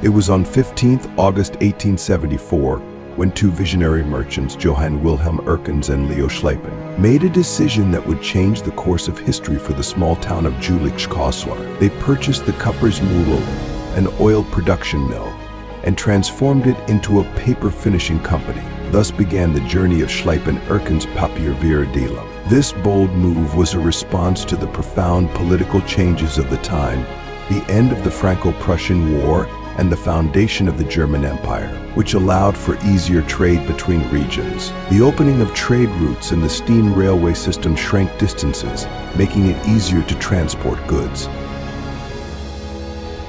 It was on 15th August 1874 when two visionary merchants, Johann Wilhelm Erckens and Leo Schleipen, made a decision that would change the course of history for the small town of Jülich. They purchased the Kuppersmühle, an oil production mill, and transformed it into a paper finishing company. Thus began the journey of Schleipen-Erckens' Papier begann. This bold move was a response to the profound political changes of the time, the end of the Franco-Prussian War, and the foundation of the German Empire, which allowed for easier trade between regions. The opening of trade routes and the steam railway system shrank distances, making it easier to transport goods.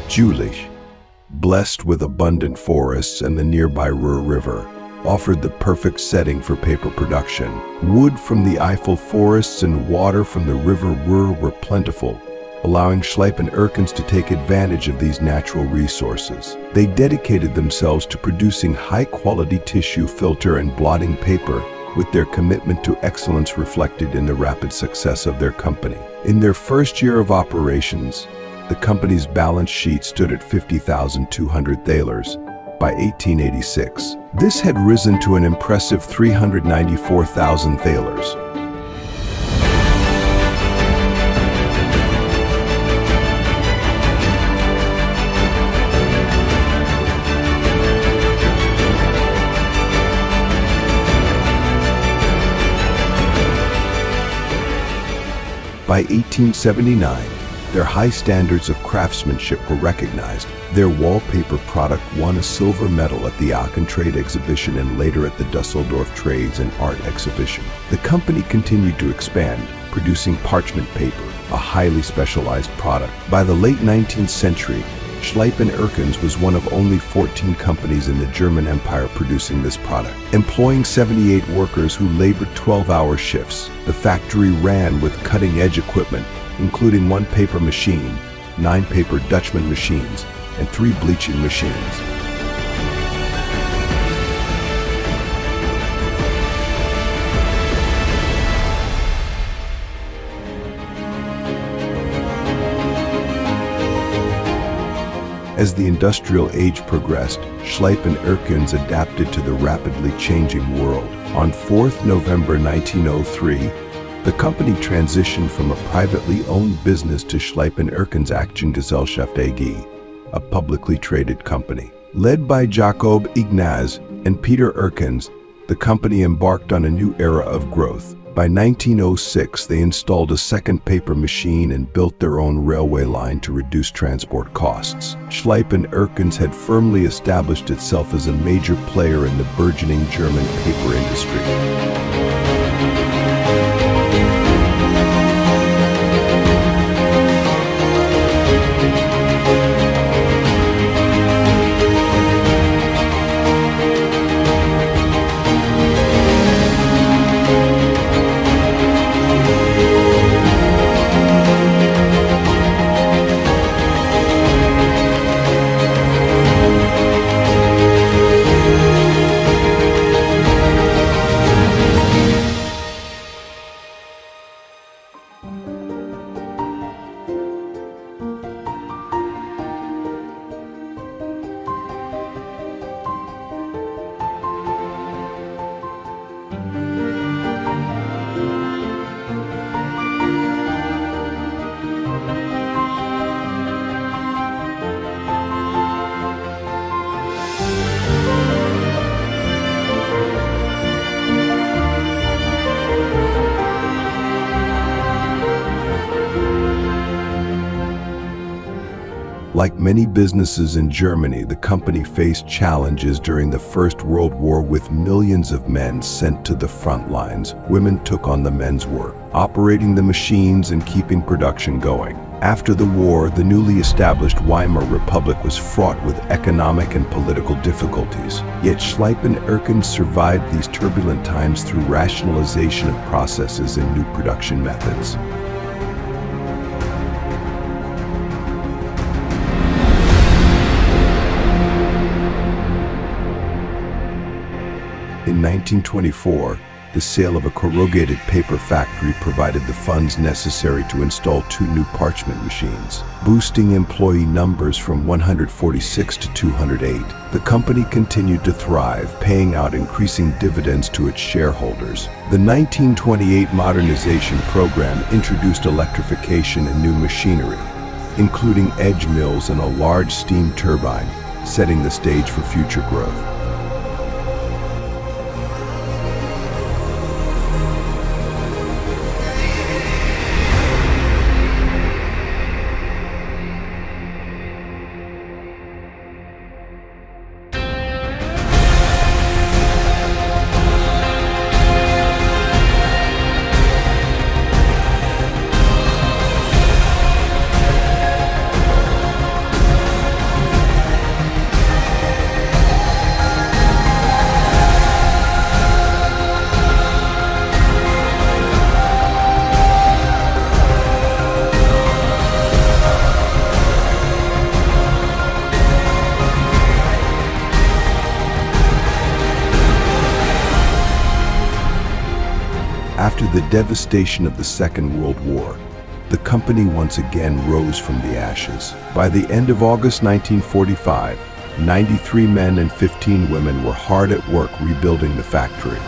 Jülich, blessed with abundant forests and the nearby Ruhr River, offered the perfect setting for paper production. Wood from the Eifel forests and water from the river Ruhr were plentiful, allowing Schleipen-Erckens to take advantage of these natural resources. They dedicated themselves to producing high-quality tissue, filter, and blotting paper, with their commitment to excellence reflected in the rapid success of their company. In their first year of operations, the company's balance sheet stood at 50,200 thalers. By 1886, this had risen to an impressive 394,000 thalers. By 1879, their high standards of craftsmanship were recognized. Their wallpaper product won a silver medal at the Aachen Trade Exhibition and later at the Dusseldorf Trades and Art Exhibition. The company continued to expand, producing parchment paper, a highly specialized product. By the late 19th century, Schleipen-Erckens was one of only 14 companies in the German Empire producing this product. Employing 78 workers who labored 12-hour shifts, the factory ran with cutting-edge equipment, including 1 paper machine, 9 paper Dutchman machines, and 3 bleaching machines. As the industrial age progressed, Schleipen-Erckens adapted to the rapidly changing world. On 4th November 1903, the company transitioned from a privately owned business to Schleipen-Erckens Aktiengesellschaft AG, a publicly traded company. Led by Jakob Ignaz and Peter Erckens, the company embarked on a new era of growth. By 1906, they installed a second paper machine and built their own railway line to reduce transport costs. Schleipen-Erckens had firmly established itself as a major player in the burgeoning German paper industry. Like many businesses in Germany, the company faced challenges during the First World War with millions of men sent to the front lines. Women took on the men's work, operating the machines and keeping production going. After the war, the newly established Weimar Republic was fraught with economic and political difficulties. Yet Schleipen-Erckens survived these turbulent times through rationalization of processes and new production methods. In 1924, The sale of a corrugated paper factory provided the funds necessary to install 2 new parchment machines, boosting employee numbers from 146 to 208. The company continued to thrive, paying out increasing dividends to its shareholders. The 1928 modernization program introduced electrification and new machinery, including edge mills and a large steam turbine, setting the stage for future growth. After the devastation of the Second World War, the company once again rose from the ashes. By the end of August 1945, 93 men and 15 women were hard at work rebuilding the factory.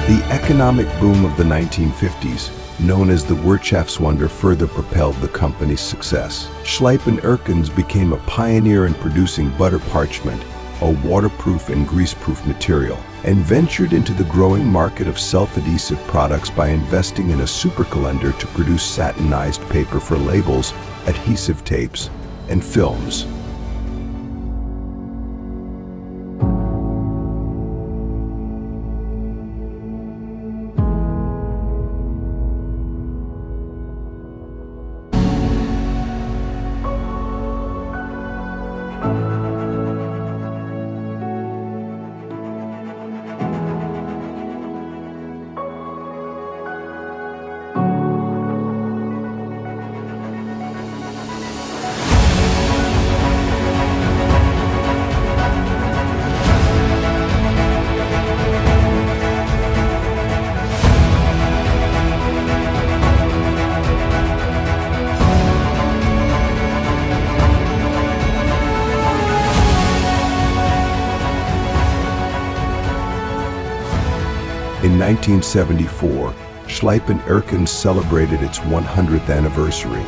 The economic boom of the 1950s, known as the Wirtschaftswunder, further propelled the company's success. Schleip & Erkens became a pioneer in producing butter parchment, a waterproof and greaseproof material, and ventured into the growing market of self-adhesive products by investing in a supercalendered to produce satinized paper for labels, adhesive tapes, and films. In 1974, Schleip & Erkens celebrated its 100th anniversary,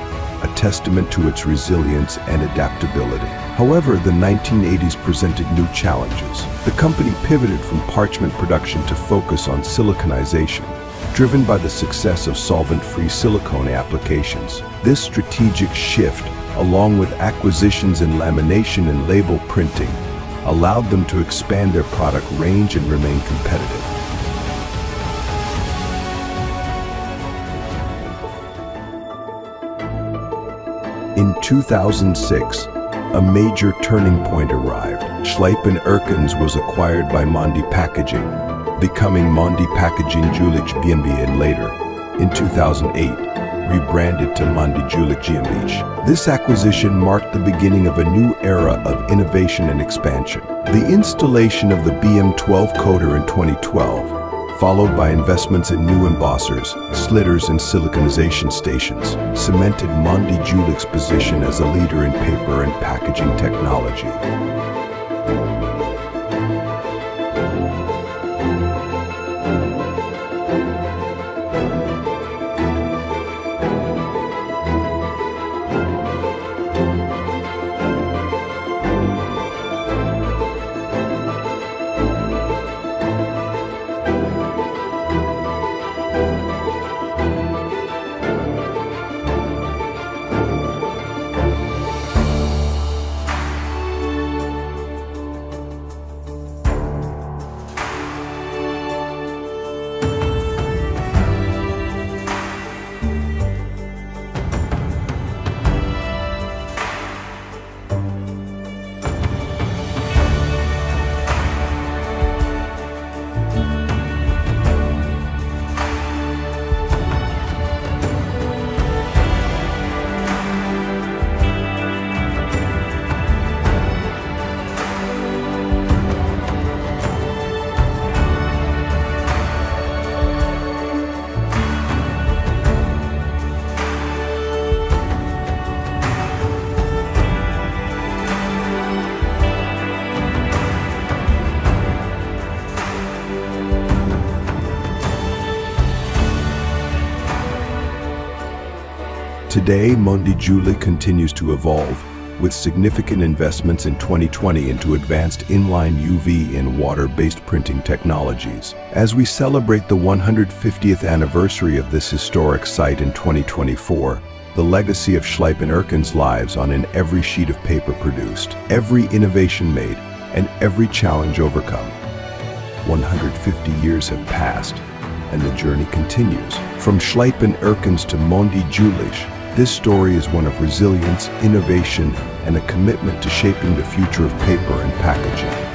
a testament to its resilience and adaptability. However, the 1980s presented new challenges. The company pivoted from parchment production to focus on siliconization, driven by the success of solvent-free silicone applications. This strategic shift, along with acquisitions in lamination and label printing, allowed them to expand their product range and remain competitive. In 2006, a major turning point arrived. Schleip & Erkens was acquired by Mondi Packaging, becoming Mondi Packaging Jülich GmbH, and later, in 2008, rebranded to Mondi Jülich GmbH. This acquisition marked the beginning of a new era of innovation and expansion. The installation of the BM12 coater in 2012, followed by investments in new embossers, slitters, and siliconization stations, cemented Mondi Jülich's position as a leader in paper and packaging technology. Today, Mondi Julie continues to evolve, with significant investments in 2020 into advanced inline UV and water-based printing technologies. As we celebrate the 150th anniversary of this historic site in 2024, the legacy of Schleipen Erken's lives on in every sheet of paper produced, every innovation made, and every challenge overcome. 150 years have passed, and the journey continues. From Schleipen Erkens to Mondi Julie, this story is one of resilience, innovation, and a commitment to shaping the future of paper and packaging.